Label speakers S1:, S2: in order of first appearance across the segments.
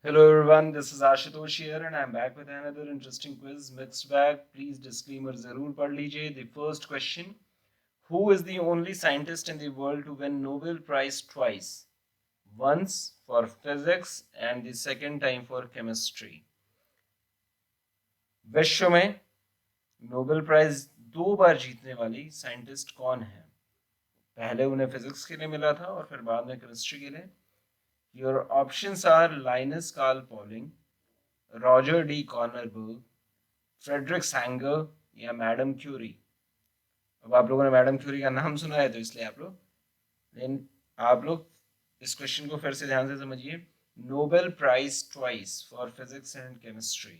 S1: Hello everyone, this is Ashutosh here and I'm back with another interesting quiz, mixed bag. Please disclaimer जरूर पढ़ लीजिए. The first question: Who is the only scientist in the world to win Nobel Prize twice? Once for physics and the second time for chemistry. विश्व में Nobel prize 2 बार जीतने वाली scientist कौन है? पहले उन्हें फिजिक्स के लिए मिला था और फिर बाद में केमिस्ट्री के लिए. Your options are Linus Carl Pauling, Roger D Kornberg, Frederick Sanger या मैडम क्यूरी. अब आप लोगों ने मैडम क्यूरी का नाम सुना है तो इसलिए आप लोग इस क्वेश्चन को फिर से ध्यान से समझिए. Nobel prize twice for physics and chemistry.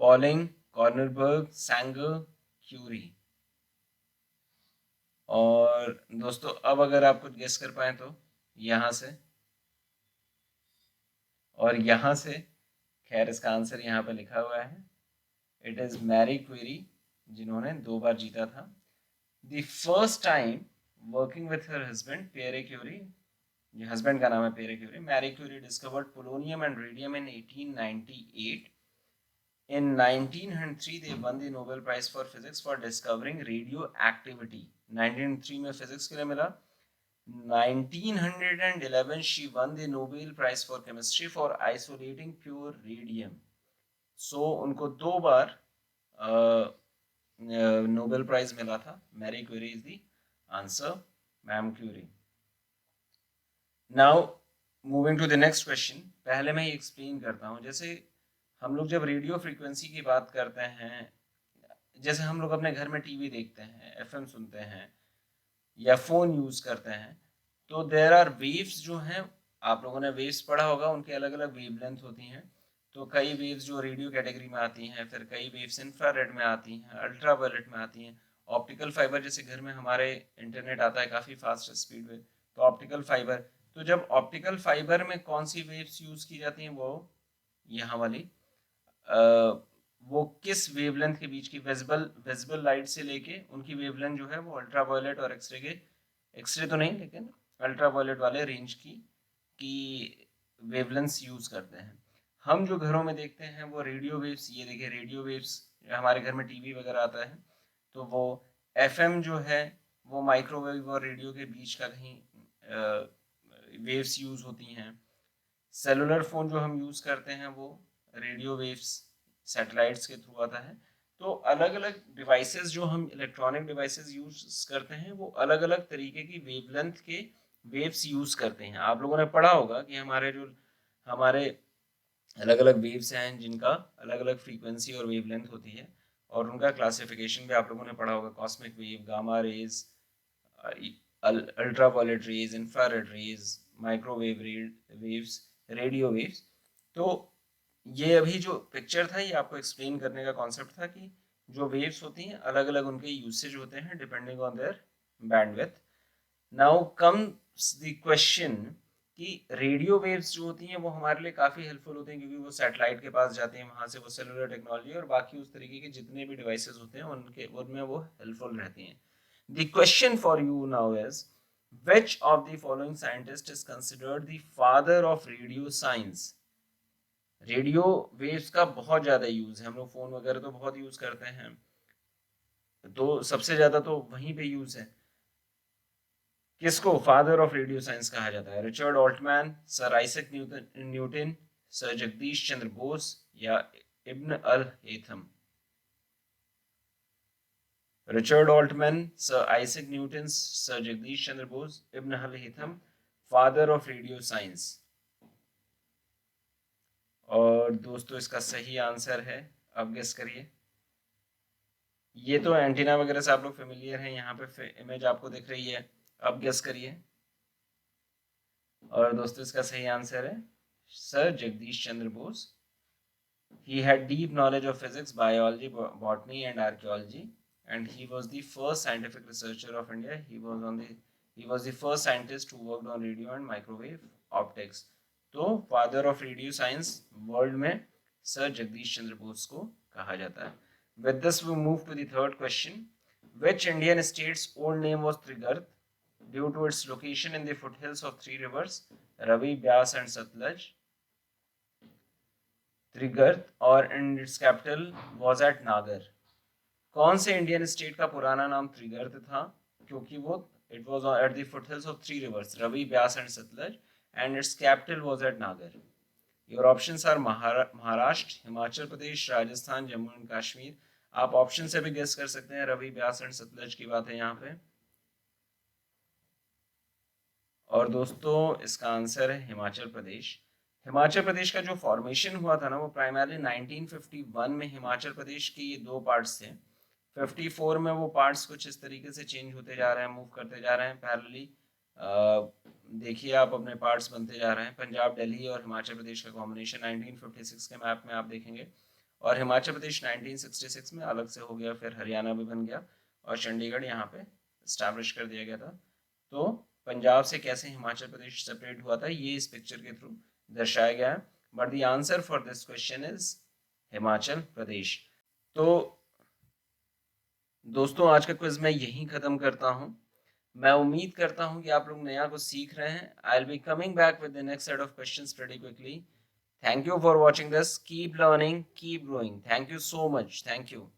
S1: Pauling, Kornberg, Sanger, Curie. और दोस्तों अब अगर आप कुछ गेस कर पाए तो यहाँ से और यहाँ से. खैर इसका आंसर यहाँ पे लिखा हुआ है. इट इज मैरी क्वेरी जिन्होंने 2 बार जीता था. The first time working with her husband Pierre Curie. ये हस्बैंड का नाम है Pierre Curie. Marie Curie discovered polonium and radium in 1898. In 1903 they won the Nobel Prize for Physics for discovering radioactivity. 1903 में physics के लिए मिला. 1911 she won the Nobel Prize for Chemistry for isolating pure radium. So उनको 2 बार Nobel prize मिला था. Marie Curie is the answer, ma'am Curie. Now moving to the next question. पहले मैं ये एक्सप्लेन करता हूँ. जैसे हम लोग जब रेडियो फ्रीक्वेंसी की बात करते हैं, जैसे हम लोग अपने घर में टीवी देखते हैं, एफएम सुनते हैं या फोन यूज करते हैं, तो देयर आर वेव्स जो हैं. आप लोगों ने वेव्स पढ़ा होगा, उनके अलग अलग वेवलेंथ होती हैं. तो कई वेव्स जो रेडियो कैटेगरी में आती हैं, फिर कई वेव्स इंफ्रारेड में आती हैं, अल्ट्रावायलेट में आती हैं. ऑप्टिकल फाइबर, जैसे घर में हमारे इंटरनेट आता है काफ़ी फास्ट स्पीड में, तो ऑप्टिकल फाइबर. तो जब ऑप्टिकल फाइबर में कौन सी वेव्स यूज़ की जाती हैं, वो यहाँ वाली. वो किस वेवलेंथ के बीच की, विजिबल लाइट से लेके उनकी वेवलेंथ जो है वो अल्ट्रावायलेट और एक्सरे के, एक्सरे तो नहीं लेकिन अल्ट्रावायलेट वाले रेंज की वेवलेंथ्स यूज़ करते हैं. हम जो घरों में देखते हैं वो रेडियो वेव्स. ये देखिए रेडियो वेव्स. हमारे घर में टीवी वगैरह आता है तो वो एफएम जो है वो माइक्रोवेव और रेडियो के बीच का कहीं वेव्स यूज़ होती हैं. सेलुलर फ़ोन जो हम यूज़ करते हैं वो रेडियो वेव्स सैटेलाइट्स के थ्रू आता है. तो अलग अलग डिवाइसेस जो हम इलेक्ट्रॉनिक डिवाइसेस यूज़ करते हैं वो अलग अलग तरीके की वेवलेंथ के वेव्स यूज़ करते हैं. आप लोगों ने पढ़ा होगा कि हमारे अलग अलग वेव्स हैं जिनका अलग अलग फ्रीक्वेंसी और वेवलेंथ होती है, और उनका क्लासिफिकेशन भी आप लोगों ने पढ़ा होगा. Cosmic wave, gamma rays, ultraviolet rays, infrared rays, microwave waves, radio waves. तो ये अभी जो पिक्चर था ये आपको एक्सप्लेन करने का कॉन्सेप्ट था कि जो वेव्स होती हैं अलग अलग उनके यूसेज होते हैं depending on their bandwidth. Now comes the question कि रेडियो वेव्स जो होती हैं वो हमारे लिए काफ़ी हेल्पफुल होते हैं, क्योंकि वो सैटेलाइट के पास जाते हैं, वहाँ से वो सेलुलर टेक्नोलॉजी और बाकी उस तरीके के जितने भी डिवाइसेस होते हैं उनमें वो हेल्पफुल रहती हैं. The question for you now is, which of the following scientist is considered the father of radio science? Radio waves का बहुत ज़्यादा यूज़ है. हम लोग फ़ोन वगैरह तो बहुत यूज़ करते हैं, तो सबसे ज़्यादा तो वहीं पे यूज़ है. किसको फादर ऑफ रेडियो साइंस कहा जाता है? Richard Altman, sir Isaac Newton, sir Jagdish Chandra Bose या Ibn al Haytham. Richard Altman, sir Isaac Newton, sir Jagdish Chandra Bose, Ibn al Haytham, father of radio science. और दोस्तों इसका सही आंसर है, अब गेस करिए. ये तो एंटीना वगैरह से आप लोग फेमिलियर हैं, यहाँ पे इमेज आपको दिख रही है. अब गेस करिए. और दोस्तों इसका सही आंसर है sir Jagdish Chandra Bose. He had deep knowledge of physics, biology, botany, and archaeology, and he was the first scientific researcher of India. He was the first scientist who worked on radio and microwave optics. तो father of radio science world में sir Jagdish Chandra Bose को कहा जाता है. With this we move to the third question. Which Indian state's old name was Trigarh due to its location in the foothills of three rivers, Ravi, Byas, and Satluj? Trigarta, और and its capital was at नागर। कौन से Indian state का पुराना नाम त्रिगर्त था? क्योंकि वो it was at the foothills of three rivers Ravi, Beas and Sutlej, and its capital was at Nagar. Your options are Maharashtra, Himachal Pradesh, Rajasthan, Jammu and Kashmir. आप ऑप्शन से भी गेस कर सकते हैं, रवि, ब्यास एंड सतलज की बात है यहाँ पे। और दोस्तों इसका आंसर है हिमाचल प्रदेश। हिमाचल प्रदेश का जो फॉर्मेशन हुआ था ना, वो प्राइमरली 1951 में हिमाचल प्रदेश के ये दो पार्ट्स थे। 54 में वो पार्ट्स कुछ इस तरीके से चेंज होते जा रहे हैं, मूव करते जा रहे हैं पैरेलली। देखिए आप अपने पार्ट्स बनते जा रहे हैं। पंजाब, दिल्ली और हिमाचल प्रदेश का कॉम्बिनेशन 1956 के मैप में आप देखेंगे, और हिमाचल प्रदेश 1966 में अलग से हो गया, फिर हरियाणा भी बन गया और चंडीगढ़ यहाँ पे इस्टेब्लिश कर दिया गया था। तो पंजाब से कैसे हिमाचल प्रदेश सेपरेट हुआ था, ये इस पिक्चर के थ्रू दर्शाया गया है। But the answer for this question is Himachal Pradesh. तो दोस्तों आज का क्विज मैं यहीं खत्म करता हूँ। मैं उम्मीद करता हूँ कि आप लोग नया कुछ सीख रहे हैं। I will be coming back with the next set of questions pretty quickly. Thank you for watching this. Keep learning, keep growing. Thank you so much. Thank you.